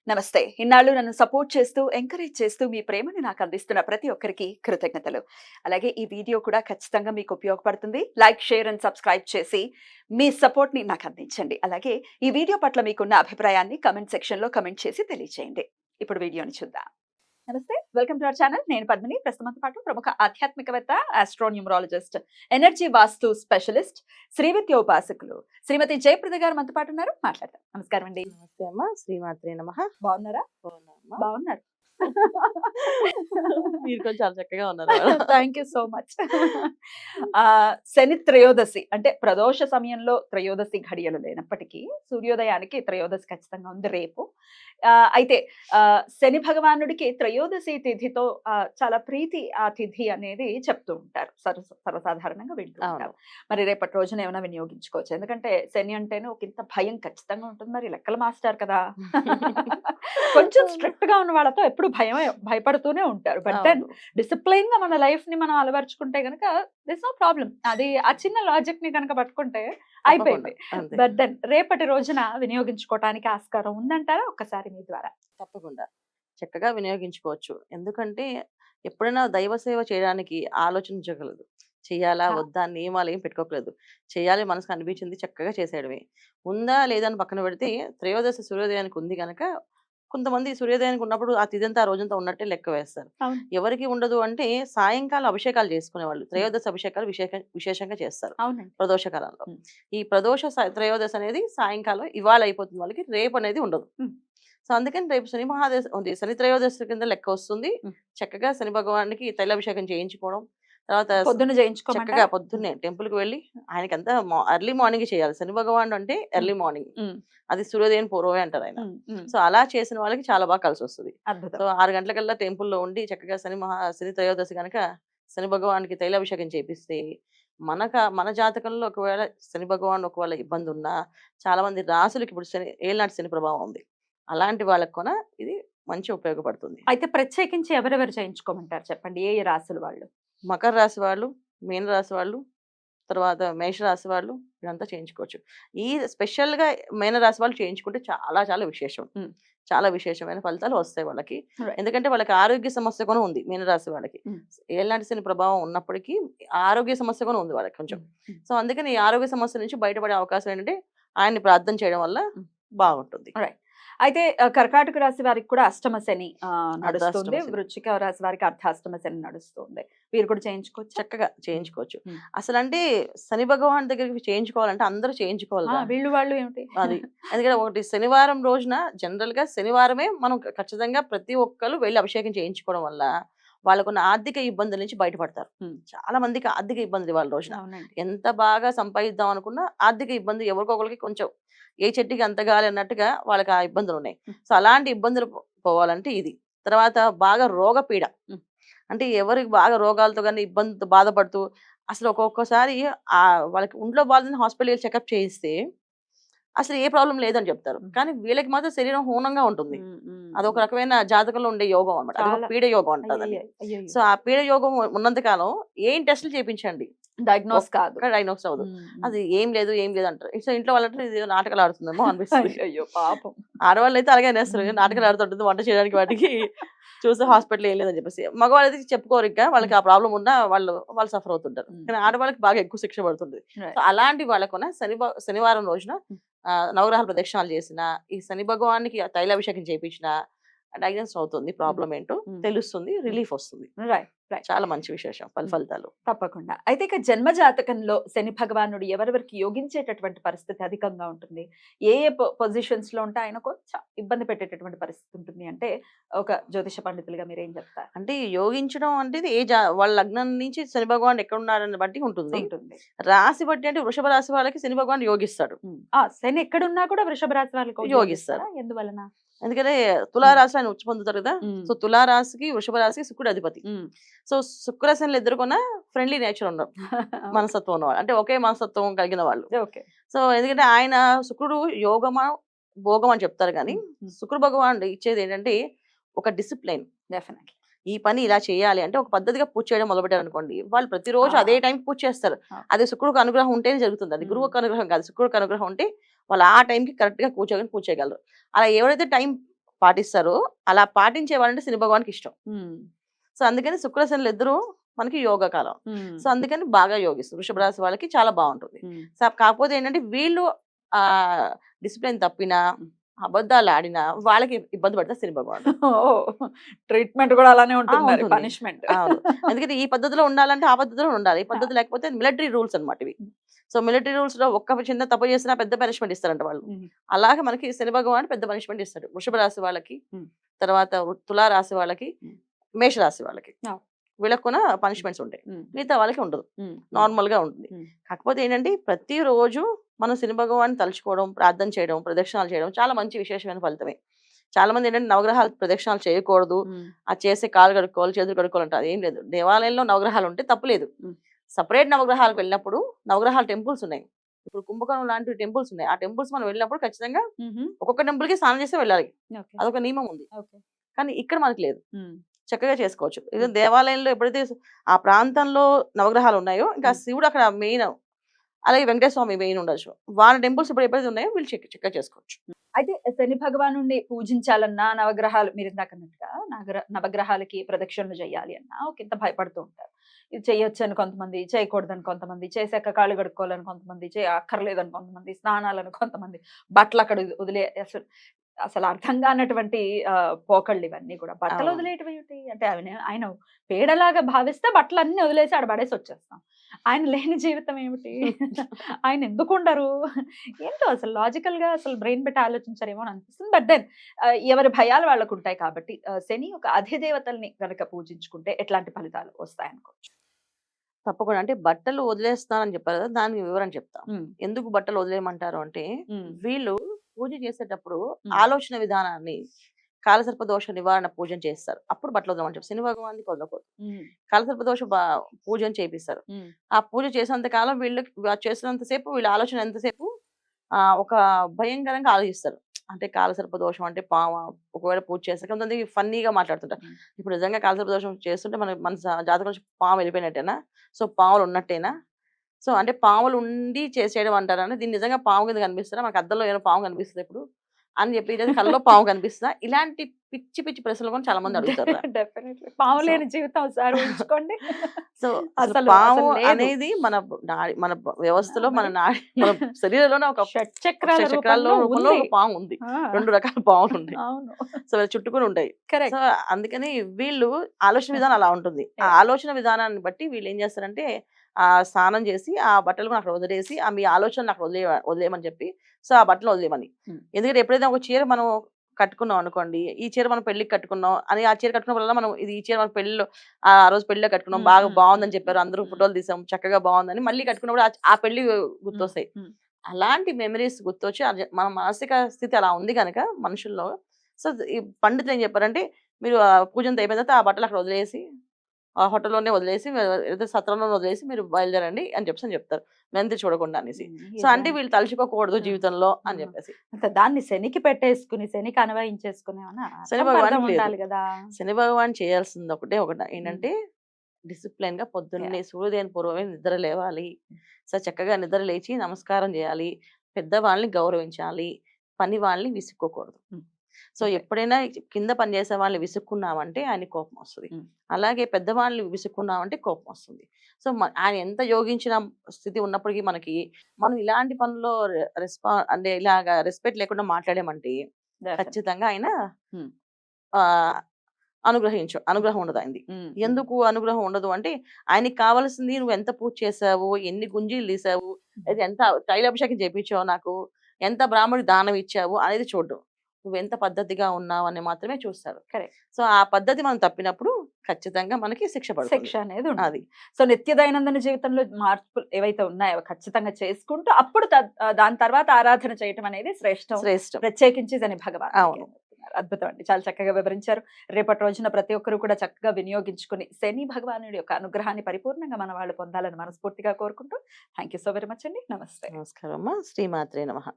నమస్తే. ఇన్నాళ్ళు నన్ను సపోర్ట్ చేస్తూ, ఎంకరేజ్ చేస్తూ మీ ప్రేమని నాకు అందిస్తున్న ప్రతి ఒక్కరికి కృతజ్ఞతలు. అలాగే ఈ వీడియో కూడా ఖచ్చితంగా మీకు ఉపయోగపడుతుంది. లైక్, షేర్ అండ్ సబ్స్క్రైబ్ చేసి మీ సపోర్ట్‌ని నాకు అందించండి. అలాగే ఈ వీడియో పట్ల మీకున్న అభిప్రాయాన్ని కామెంట్ సెక్షన్‌లో కామెంట్ చేసి తెలియజేయండి. ఇప్పుడు వీడియోని చూద్దాం. నమస్తే. Welcome to our channel. నేను పద్మిని. ప్రస్తుతం మనతో పాటు ప్రముఖ ఆధ్యాత్మికవేత్త, ఆస్ట్రోన్యూమరాలజిస్ట్, ఎనర్జీ వాస్తు స్పెషలిస్ట్, శ్రీవిద్య ఉపాసకులు శ్రీమతి జయప్రద గారు మనతో పాటు ఉన్నారు. మాట్లాడదాం. నమస్కారం అండి. నమస్తే అమ్మ. శ్రీమాత్రే నమః. బాగున్నారా? బాగున్నామ్మా. బాగున్నారు. మీరు కూడా చాలా చక్కగా ఉన్నారు. Thank you so much. శని త్రయోదశి అంటే ప్రదోష సమయంలో త్రయోదశి ఘడియలు లేనప్పటికీ సూర్యోదయానికి త్రయోదశి ఖచ్చితంగా ఉంది రేపు. అయితే శని భగవానుడికి త్రయోదశి తిథితో చాలా ప్రీతి ఆ తిథి అనేది చెప్తూ ఉంటారు. సర్వసాధారణంగా వింటూ ఉంటారు. మరి రేపటి రోజున ఏమైనా వినియోగించుకోవచ్చు. ఎందుకంటే శని అంటేనే ఒక ఇంత భయం ఖచ్చితంగా ఉంటుంది. మరి లెక్కలు మాస్టర్ కదా. కొంచెం స్ట్రిక్ట్ గా ఉన్న వాళ్ళతో ఎప్పుడు భయపడుతూనే ఉంటారు. బట్ దెన్ డిసిప్లైన్ గా మన లైఫ్ ని మనం అలవర్చుకుంటే గనక దిస్ నో ప్రాబ్లం. అది ఆ చిన్న లాజిక్ ని కనుక పట్టుకుంటే అయిపోయింది. బట్ దెన్ రేపటి రోజున వినియోగించుకోవటానికి ఆస్కారం ఉందంటారా? ఒక్కసారి మీ ద్వారా. తప్పకుండా చక్కగా వినియోగించుకోవచ్చు. ఎందుకంటే ఎప్పుడైనా దైవ సేవ చేయడానికి ఆలోచించగలదు. చెయ్యాలా వద్దా నియమాలు ఏం పెట్టుకోకలేదు. చేయాలి మనసుకు అనిపించింది చక్కగా చేసేయడమే. ఉందా లేదా అని పక్కన పెడితే త్రయోదశి సూర్యోదయానికి ఉంది కనుక కొంతమంది సూర్యోదయానికి ఉన్నప్పుడు ఆ తిథంతా ఆ రోజంతా ఉన్నట్టే లెక్క వేస్తారు. ఎవరికి ఉండదు అంటే సాయంకాలం అభిషేకాలు చేసుకునేవాళ్ళు. త్రయోదశి అభిషేకాలు విశేషంగా చేస్తారు ప్రదోష కాలంలో. ఈ ప్రదోష త్రయోదశి అనేది సాయంకాలం ఇవాళ అయిపోతుంది వాళ్ళకి, రేపు అనేది ఉండదు. సో అందుకని రేపు శని త్రయోదశి కింద లెక్క వస్తుంది. చక్కగా శని భగవానికి తైలాభిషేకం చేయించుకోవడం, తర్వాత చక్కగా పొద్దున్నే టెంపుల్ కి వెళ్ళి ఆయనకంతా ఎర్లీ మార్నింగ్ చేయాలి. శని భగవానుడు అంటే ఎర్లీ మార్నింగ్, అది సూర్యోదయం పూర్వమే అంటారు ఆయన. సో అలా చేసిన వాళ్ళకి చాలా బాగా కలిసి వస్తుంది. సో 6 గంటలకల్లా టెంపుల్లో ఉండి చక్కగా శని త్రయోదశి కనుక శని భగవానికి తైలాభిషేకం చేపిస్తే మన జాతకంలో ఒకవేళ శని భగవాన్ ఒకవేళ ఇబ్బంది ఉన్నా, చాలా మంది రాసులకి ఇప్పుడు ఏళ్ళనాటి శని ప్రభావం ఉంది. అలాంటి వాళ్ళకి కూడా ఇది మంచి ఉపయోగపడుతుంది. అయితే ప్రత్యేకించి ఎవరెవరు చేయించుకోమంటారు చెప్పండి? ఏ రాసులు వాళ్ళు? మకర రాశి వాళ్ళు, మీన రాశి వాళ్ళు, తర్వాత మేష రాశి వాళ్ళు ఇదంతా చేయించుకోవచ్చు. ఈ స్పెషల్గా మీన రాశి వాళ్ళు చేయించుకుంటే చాలా చాలా విశేషం. చాలా విశేషమైన ఫలితాలు వస్తాయి వాళ్ళకి. ఎందుకంటే వాళ్ళకి ఆరోగ్య సమస్య కూడా ఉంది. మీనరాశి వాళ్ళకి ఏళ్ళనాటి శని ప్రభావం ఉన్నప్పటికీ ఆరోగ్య సమస్య కూడా ఉంది వాళ్ళకి కొంచెం. సో అందుకని ఈ ఆరోగ్య సమస్య నుంచి బయటపడే అవకాశం ఏంటంటే ఆయన్ని ప్రార్థన చేయడం వల్ల బాగుంటుంది. అయితే కర్కాటక రాశి వారికి కూడా అష్టమ శని నడుస్తుంది. వృశ్చిక రాశి వారికి అర్ధాష్టమ శని నడుస్తుంది. వీరు కూడా చేయించుకోవచ్చు. చక్కగా చేయించుకోవచ్చు. అసలు అంటే శని భగవాన్ దగ్గరికి చేయించుకోవాలంటే అందరూ చేయించుకోవాలి. వాళ్ళు ఏమిటి అది ఎందుకంటే ఒకటి శనివారం రోజున జనరల్ గా శనివారమే మనం ఖచ్చితంగా ప్రతి ఒక్కరు వెళ్ళి అభిషేకం చేయించుకోవడం వల్ల వాళ్ళకున్న ఆర్థిక ఇబ్బందుల నుంచి బయటపడతారు. చాలా మందికి ఆర్థిక ఇబ్బంది వాళ్ళ రోజున ఎంత బాగా సంపాదిద్దాం అనుకున్నా ఆర్థిక ఇబ్బంది ఎవరికొకరికి కొంచెం ఏ చెట్టుకి అంత గాలి అన్నట్టుగా వాళ్ళకి ఆ ఇబ్బందులు ఉన్నాయి. సో అలాంటి ఇబ్బందులు పోవాలంటే ఇది. తర్వాత బాగా రోగపీడ అంటే ఎవరికి బాగా రోగాలతో కానీ ఇబ్బందితో బాధపడుతూ అసలు ఒక్కొక్కసారి వాళ్ళకి ఒంట్లో బాధని హాస్పిటల్ చెకప్ చేయిస్తే అసలు ఏ ప్రాబ్లం లేదని చెప్తారు. కానీ వీళ్ళకి మాత్రం శరీరం హూనంగా ఉంటుంది. అదొక రకమైన జాతకంలో ఉండే యోగం అనమాట. అది పీడ యోగం అంటారు. సో ఆ పీడ యోగం ఉన్నంత కాలం ఏం టెస్టులు చేయించండి, డయాగ్నోస్ అవ్వదు. అది ఏం లేదు అంటారు. సో ఇంట్లో వాళ్ళంటే ఇది నాటకాలు ఆడుతుందేమో అనిపిస్తుంది. అయ్యో పాపం. ఆడవాళ్ళు అయితే అలాగే అనేస్తారు, నాటకాలు ఆడుతుంటుంది వంట చేయడానికి వాటికి, చూస్తే హాస్పిటల్ ఏం లేదని చెప్పేసి. మగవాళ్ళు అయితే చెప్పుకోరు, ఇంకా వాళ్ళకి ఆ ప్రాబ్లం ఉన్నా వాళ్ళు సఫర్ అవుతుంటారు. కానీ ఆడవాళ్ళకి బాగా ఎక్కువ శిక్ష పడుతుంది. సో అలాంటి వాళ్ళకున్న శనివారం రోజున నవగ్రహాల ప్రదక్షిణాలు చేసిన, ఈ శని భగవానికి తైలాభిషేకం చేయించిన డయాగ్నోస్ అవుతుంది. ప్రాబ్లం ఏంటో తెలుస్తుంది, రిలీఫ్ వస్తుంది. చాలా మంచి విశేషం ఫలితాలు. తప్పకుండా. అయితే ఇక జన్మ జాతకంలో శని భగవానుడు ఎవరెవరికి యోగించేటటువంటి పరిస్థితి అధికంగా ఉంటుంది, ఏ పొజిషన్స్ లో ఉంటే ఆయన కొంచెం ఇబ్బంది పెట్టేటటువంటి పరిస్థితి ఉంటుంది అంటే ఒక జ్యోతిష పండితులుగా మీరేం చెప్తారు? అంటే యోగించడం అంటే వాళ్ళ లగ్నం నుంచి శని భగవాన్ ఎక్కడ ఉన్నారని బట్టి ఉంటుంది. రాశి బట్టి అంటే వృషభ రాశి వాళ్ళకి శని భగవాన్ యోగిస్తాడు. శని ఎక్కడున్నా కూడా వృషభ రాశి వాళ్ళకి యోగిస్తారా? ఎందువలన? ఎందుకంటే తులారాశి ఆయన ఉచ్చి పొందుతారు కదా. సో తులారాశికి వృషభ రాశికి శుక్రుడు అధిపతి. సో శుక్రశనులు ఎదుర్కొన్న ఫ్రెండ్లీ నేచర్ ఉన్నారు, మనస్తత్వం ఉన్నవాళ్ళు, అంటే ఒకే మనస్తత్వం కలిగిన వాళ్ళు. సో ఎందుకంటే ఆయన శుక్రుడు యోగమా భోగం అని చెప్తారు, కానీ శుక్ర భగవానుడు ఇచ్చేది ఏంటంటే ఒక డిసిప్లైన్. డెఫినెట్లీ ఈ పని ఇలా చేయాలి అంటే ఒక పద్ధతిగా పూజ చేయడం మొదలుపెట్టారు అనుకోండి, వాళ్ళు ప్రతిరోజు అదే టైం పూజ చేస్తారు. అదే శుక్రుడికి అనుగ్రహం ఉంటేనే జరుగుతుంది. అది గురువుకి అనుగ్రహం కాదు, శుక్రుడికి అనుగ్రహం ఉంటే వాళ్ళు ఆ టైంకి కరెక్ట్ గా కూర్చోగలని పూజ చేయగలరు. అలా ఎవరైతే టైం పాటిస్తారో అలా పాటించే వాళ్ళంటే శని భగవానికి ఇష్టం. ఉమ్, సో అందుకని శుక్ర శనులు ఇద్దరు మనకి యోగ కాలం. ఉమ్, సో అందుకని బాగా యోగిస్తారు. వృషభ రాశి వాళ్ళకి చాలా బాగుంటుంది. ఉమ్, సో కాకపోతే ఏంటంటే వీళ్ళు ఆ డిసిప్లిన్ తప్పినా అబద్ధాలు ఆడినా వాళ్ళకి ఇబ్బంది పడతారు శని భగవానుడు. ఓ ట్రీట్మెంట్ కూడా అలానే ఉంటుంది మరి ఉంటుంది. పనిష్మెంట్. అవును. ఎందుకంటే ఈ పద్ధతిలో ఉండాలంటే ఆ పద్ధతిలో ఉండాలి. ఈ పద్ధతి లేకపోతే మిలిటరీ రూల్స్ అన్నమాట ఇవి. సో మిలిటరీ రూల్స్ లో ఒక్క చిన్న తప్పు చేసినా పెద్ద పనిష్మెంట్ ఇస్తారంట వాళ్ళు. అలాగే మనకి శని భగవానుడు పెద్ద పనిష్మెంట్ ఇస్తాడు. వృషభ రాశి వాళ్ళకి, తర్వాత తులా రాశి వాళ్ళకి, మేష రాశి వాళ్ళకి. వీళ్ళకి కూడా పనిష్మెంట్స్ ఉంటాయి. మిగతా వాళ్ళకి ఉండదు. నార్మల్ గా ఉంటుంది. కాకపోతే ఏంటంటే ప్రతిరోజు మనం శని భగవాన్ని తలుచుకోవడం, ప్రార్థన చేయడం, ప్రదక్షిణాలు చేయడం చాలా మంచి విశేషమైన ఫలితమే. చాలా మంది ఏంటంటే నవగ్రహాలు ప్రదక్షిణాలు చేయకూడదు, అది చేసే కాలు కడుక్కోవాలి, చేతులు కడుక్కోవాలంటే అదేం లేదు. దేవాలయంలో నవగ్రహాలు ఉంటే తప్పులేదు. సపరేట్ నవగ్రహాలకు వెళ్ళినప్పుడు నవగ్రహాల టెంపుల్స్ ఉన్నాయి. ఇప్పుడు కుంభకోణం లాంటి టెంపుల్స్ ఉన్నాయి. ఆ టెంపుల్స్ మనం వెళ్ళినప్పుడు ఖచ్చితంగా ఒక్కొక్క టెంపుల్ కి స్నానం చేస్తే వెళ్ళాలి. అదొక నియమం ఉంది. కానీ ఇక్కడ మనకి లేదు. చక్కగా చేసుకోవచ్చు. ఇది దేవాలయంలో ఎప్పుడైతే ఆ ప్రాంతంలో నవగ్రహాలు ఉన్నాయో ఇంకా శివుడు అక్కడ మెయిన్, అలాగే వెంకటేశ్వర స్వామి మెయిన్ ఉండొచ్చు. వాళ్ళ టెంపుల్స్ ఇప్పుడు ఎప్పుడైతే ఉన్నాయో వీళ్ళు చక్కగా చేసుకోవచ్చు. అయితే శని భగవాను పూజించాలన్నా నవగ్రహాలు మీరు ఇందాక అన్నట్టుగా నవగ్రహాలకి ప్రదక్షిణలు చేయాలి అన్నా ఒక ఇంత భయపడుతూ ఉంటారు. ఇది చేయొచ్చని కొంతమంది, చేయకూడదని కొంతమంది, చేసాక కాళ్ళు కడుక్కోవాలని కొంతమంది, అక్కర్లేదని కొంతమంది, స్నానాలని కొంతమంది, బట్టలు అక్కడ వదిలే అసలు అసలు అర్థం కానటువంటి పోకళ్ళు ఇవన్నీ కూడా. బట్టలు వదిలేయటం ఏమిటి అంటే ఆయన పేడలాగా భావిస్తే బట్టలన్నీ వదిలేసి ఆడ పడేసి వచ్చేస్తాం. ఆయన లేని జీవితం ఏమిటి? ఆయన ఎందుకు ఉండరు? ఏంటో అసలు లాజికల్ గా అసలు బ్రెయిన్ పెట్టి ఆలోచించారేమో అని అనిపిస్తుంది. బట్ దెన్ ఎవరి భయాలు వాళ్ళకు ఉంటాయి కాబట్టి శని ఒక అధిదేవతల్ని గనక పూజించుకుంటే ఎట్లాంటి ఫలితాలు వస్తాయనుకోవచ్చు? తప్పకుండా. అంటే బట్టలు వదిలేస్తానని చెప్పారు కదా, దానికి వివరణ చెప్తా. ఎందుకు బట్టలు వదిలేయమంటారు అంటే వీళ్ళు పూజ చేసేటప్పుడు ఆలోచన విధానాన్ని కాలసర్ప దోష నివారణ పూజన చేస్తారు. అప్పుడు బట్టలు వదలమని చెప్పి శని భగవానికి వదలకూడదు. కాలసర్ప దోష పూజన చేపిస్తారు. ఆ పూజ చేసినంత కాలం వీళ్ళకి చేసినంతసేపు వీళ్ళ ఆలోచన ఎంతసేపు ఒక భయంకరంగా ఆలోచిస్తారు. అంటే కాలసర్ప దోషం అంటే పామ, ఒకవేళ పూజ చేస్తారు కొంతమంది ఫన్నీగా మాట్లాడుతుంటారు. ఇప్పుడు నిజంగా కాలసర్ప దోషం చేస్తుంటే మన జాతకం నుంచి పాము వెళ్ళిపోయినట్టేనా? సో పాములు ఉన్నట్టేనా? సో అంటే పాములు ఉండి చేసేయడం అంటారని, దీన్ని నిజంగా పాము కింద కనిపిస్తారా? మనకు అద్దంలో ఏమైనా పాము కనిపిస్తుంది ఇప్పుడు అని చెప్పి కళ్ళలో పాము కనిపిస్తుందా? ఇలాంటి పిచ్చి పిచ్చి ప్రశ్నలు కూడా చాలా మంది అడుగుతారు. డెఫినెట్లీ పాము లేని జీవితం ఒకసారి ఊహించుకోండి. అసలు పాము అనేది మన మన వ్యవస్థలో మన మన శరీరంలోనే ఒక చక్రాల రూపంలో ఒక పాము ఉంది. 2 రకాల పాములు ఉంటాయి. సో చుట్టుకుని ఉంటాయి. సో అందుకని వీళ్ళు ఆలోచన విధానం అలా ఉంటుంది. ఆ ఆలోచన విధానాన్ని బట్టి వీళ్ళు ఏం చేస్తారంటే స్నానం చేసి ఆ బట్టలు అక్కడ వదిలేసి మీ ఆలోచనలు అక్కడ వదిలేయమని చెప్పి, సో ఆ బట్టలు వదిలేయమని. ఎందుకంటే ఎప్పుడైతే ఒక చీర మనం కట్టుకున్నాం అనుకోండి, ఈ చీర మనం పెళ్లికి కట్టుకున్నాం అని ఆ చీర కట్టుకున్న మనం ఈ చీర మన పెళ్లిలో ఆ రోజు పెళ్లిలో కట్టుకున్నాం, బాగా బాగుందని చెప్పారు, అందరూ ఫోటోలు తీసాం, చక్కగా బాగుందని మళ్ళీ కట్టుకున్నప్పుడు ఆ పెళ్లి గుర్తొస్తాయి. అలాంటి మెమరీస్ గుర్తొచ్చి మన మానసిక స్థితి అలా ఉంది కనుక మనుషుల్లో. సో ఈ పండితులు ఏం చెప్పారంటే మీరు పూజంతో అయిపోయిన తర్వాత ఆ బట్టలు అక్కడ వదిలేసి ఆ హోటల్లోనే వదిలేసి ఏదో సత్రంలోనే వదిలేసి మీరు బయలుదేరండి అని చెప్తారు, మెంతి చూడకుండా అనేసి. సో అంటే వీళ్ళు తలుచుకోకూడదు జీవితంలో అని చెప్పేసి దాన్ని శనికి పెట్టేసుకుని శనికి అన్వయించేసుకుని శని భగవాన్ ఉండాలి కదా. శని భగవాన్ చేయాల్సింది ఒకటి ఏంటంటే డిసిప్లిన్ గా పొద్దున్నే సూర్యోదయం పూర్వమే నిద్ర లేవాలి. సో చక్కగా నిద్ర లేచి నమస్కారం చేయాలి, పెద్దవాళ్ళని గౌరవించాలి, పని వాళ్ళని విసుక్కోకూడదు. సో ఎప్పుడైనా కింద పనిచేసే వాళ్ళని విసుక్కున్నామంటే ఆయన కోపం వస్తుంది, అలాగే పెద్దవాళ్ళని విసుక్కున్నామంటే కోపం వస్తుంది. సో ఆయన ఎంత యోగించిన స్థితి ఉన్నప్పటికీ మనం ఇలాంటి పనుల్లో అంటే ఇలాగా రెస్పెక్ట్ లేకుండా మాట్లాడామంటే ఖచ్చితంగా ఆయన అనుగ్రహం ఉండదు ఆయనది. ఎందుకు అనుగ్రహం ఉండదు అంటే ఆయనకి కావాల్సింది నువ్వు ఎంత పూజ చేసావు, ఎన్ని గుంజీలు తీసావు, అది ఎంత తైలాభిషేకం చేయించావు, నాకు ఎంత బ్రాహ్మణుడికి దానం ఇచ్చావు అనేది చూడడం, నువ్వెంత పద్ధతిగా ఉన్నావు అని మాత్రమే చూస్తారు. సో ఆ పద్ధతి మనం తప్పినప్పుడు ఖచ్చితంగా మనకి శిక్ష అనేది అది. సో నిత్య దైనందిన జీవితంలో మార్పులు ఏవైతే ఉన్నాయో ఖచ్చితంగా చేసుకుంటూ అప్పుడు దాని తర్వాత ఆరాధన చేయటం అనేది శ్రేష్టం. ప్రత్యేకించి శని భగవాన్. అవును, అద్భుతం అండి, చాలా చక్కగా వివరించారు. రేపటి రోజున ప్రతి ఒక్కరు కూడా చక్కగా వినియోగించుకుని శని భగవానుడి యొక్క అనుగ్రహాన్ని పరిపూర్ణంగా మన వాళ్ళు పొందాలని మనస్ఫూర్తిగా కోరుకుంటూ thank you so very much అండి. నమస్తే. నమస్కారం అమ్మా. శ్రీమాత్రే నమః.